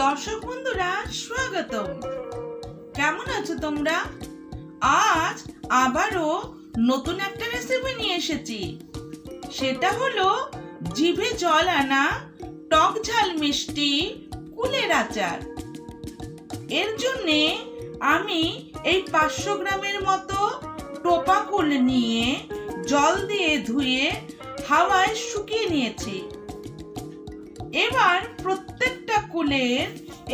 দর্শক বন্ধুরা স্বাগতম। কেমন আছো তোমরা? আজ আবারও নতুন একটা রেসিপি নিয়ে এসেছি। সেটা হলো জিভে জল আনা টক ঝাল মিষ্টি কুলের আচার। এর জন্যে আমি এই 500 গ্রামের মতো টোপা কুল নিয়ে জল দিয়ে ধুয়ে হাওয়ায় শুকিয়ে নিয়েছি। এবার প্রত্যেকটা কুলের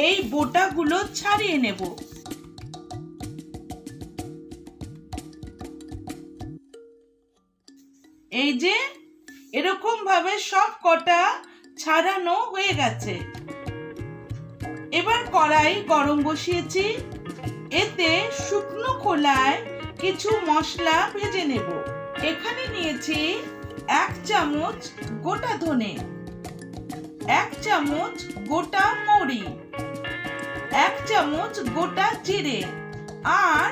এই বোটাগুলো ছাড়িয়ে নেব। এই যে এরকম ভাবে সব কটা ছাড়ানো হয়ে গেছে। এবার কড়াই গরম বসিয়েছি। এতে শুকনো খোলায় কিছু মশলা ভেজে নেব। এখানে নিয়েছি 1 চামচ গোটা ধনে, 1 চামচ গোটা মৌরি, 1 চামচ গোটা জিরে আর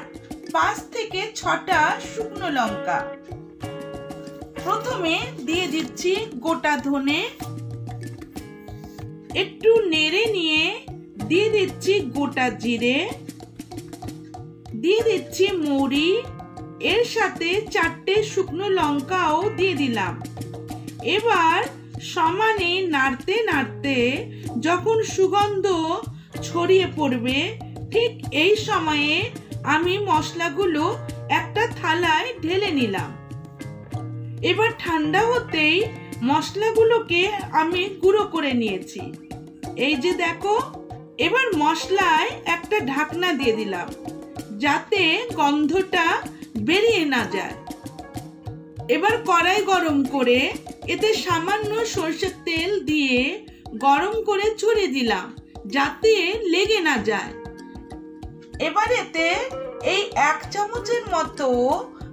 5 থেকে 6টা শুকনো লঙ্কা। প্রথমে দিয়ে দিচ্ছি গোটা ধনে, একটু নেড়ে নিয়ে দিয়ে দিচ্ছি গোটা জিরে, দিয়ে দিচ্ছি মৌরি, এর সাথে 4টে শুকনো লঙ্কাও দিয়ে দিলাম। এবার সমানে নাড়তে নাড়তে যখন সুগন্ধ ছড়িয়ে পড়বে, ঠিক এই সময়ে আমি মশলাগুলো একটা থালায় ঢেলে নিলাম। এবার ঠান্ডা হতেই মশলাগুলোকে আমি গুঁড়ো করে নিয়েছি। এই যে দেখো, এবার মশলায় একটা ঢাকনা দিয়ে দিলাম যাতে গন্ধটা বেরিয়ে না যায়। এবার কড়াই গরম করে এতে সামান্য সরষের তেল দিয়ে গরম করে ছড়িয়ে দিলাম যাতে লেগে না যায়। এবার এতে এই 1 চামচের মতো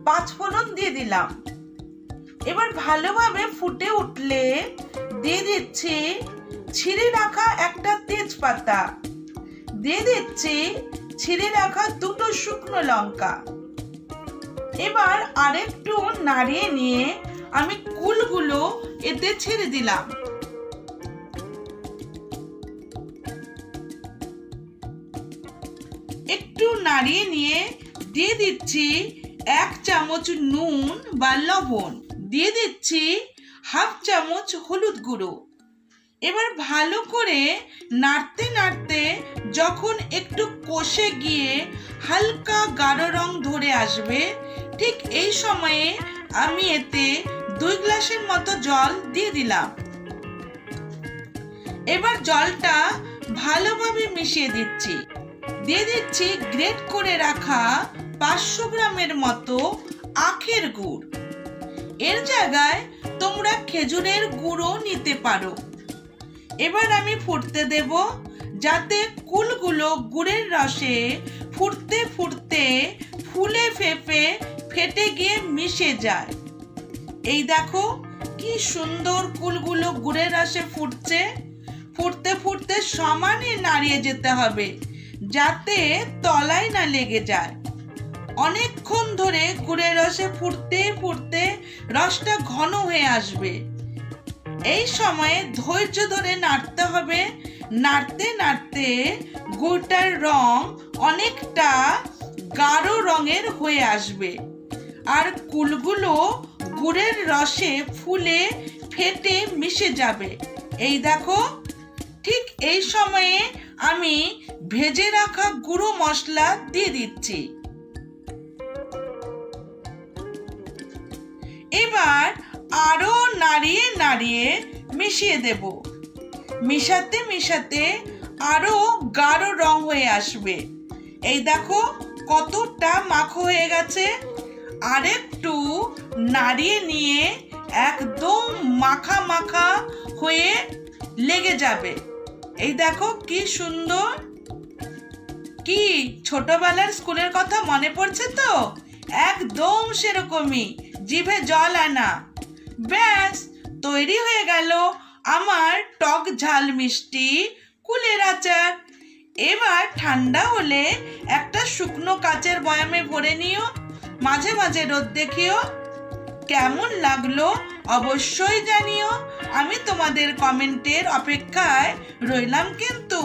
5 ফোড়ন দিয়ে দিলাম। এবার ভালোভাবে ফুটে উঠলে দিয়ে দিচ্ছি ছিঁড়ে রাখা একটা তেজপাতা, দিয়ে দিচ্ছি ছিঁড়ে রাখা 2টো শুকনো লঙ্কা। এবার আরেকটু নাড়িয়ে নিয়ে আমি কুলগুলো এতে ছেড়ে দিলাম। একটু নাড়িয়ে নিয়ে দিয়ে দিচ্ছি 1 চামচ নুন বা লবণ, দিয়ে দিচ্ছি 1/2 চামচ হলুদ গুঁড়ো। এবার ভালো করে নাড়তে নাড়তে যখন একটু কষে গিয়ে হালকা গাঢ় রং ধরে আসবে, ঠিক এই সময়ে আমি এতে 2 গ্লাসের মতো জল দিয়ে দিলাম। এবার জলটা ভালোভাবে মিশিয়ে দিচ্ছি। দিয়ে দিচ্ছি গ্রেট করে রাখা 500 গ্রামের মতো আখের গুড়। এর জায়গায় তোমরা খেজুরের গুড়ও নিতে পারো। এবার আমি ফুটতে দেব যাতে কুলগুলো গুড়ের রসে ফুটতে ফুটতে ফুলে ফেপে ফেটে গিয়ে মিশে যায়। এই দেখো কি সুন্দর কুলগুলো গুড়ের রসে ফুটছে। ফুটতে ফুটতে সমানে নাড়িয়ে যেতে হবে যাতে তলায় না লেগে যায়। অনেকক্ষণ ধরে গুড়ের রসে ফুটতে ফুটতে রসটা ঘন হয়ে আসবে। এই সময়ে ধৈর্য ধরে নাড়তে হবে। নাড়তে নাড়তে গুড়টার রং অনেকটা গাঢ় রঙের হয়ে আসবে আর কুলগুলো গুড়ের রসে ফুলে ফেটে মিশে যাবে। এই দেখো, ঠিক এই সময়ে আমি ভেজে রাখা গুঁড়ো মশলা দিয়ে দিচ্ছি। এবার আরো নাড়িয়ে নাড়িয়ে মিশিয়ে দেব। মিশাতে মিশাতে আরো গাঢ় রং হয়ে আসবে। এই দেখো কতটা মাখো হয়ে গেছে। আরেকটু নাড়িয়ে নিয়ে একদম মাখা মাখা হয়ে লেগে যাবে। এই দেখো কি সুন্দর। কি ছোটবেলার স্কুলের কথা মনে পড়ছে তো? একদম সেরকমই, জিভে জল আনা। ব্যাস তৈরি হয়ে গেল আমার টক ঝাল মিষ্টি কুলের আচার। এবার ঠান্ডা হলে একটা শুকনো কাচের বয়ামে ভরে নিও, মাঝে মাঝে রোদ দেখিও। কেমন লাগলো অবশ্যই জানিও। আমি তোমাদের কমেন্টের অপেক্ষায় রইলাম কিন্তু।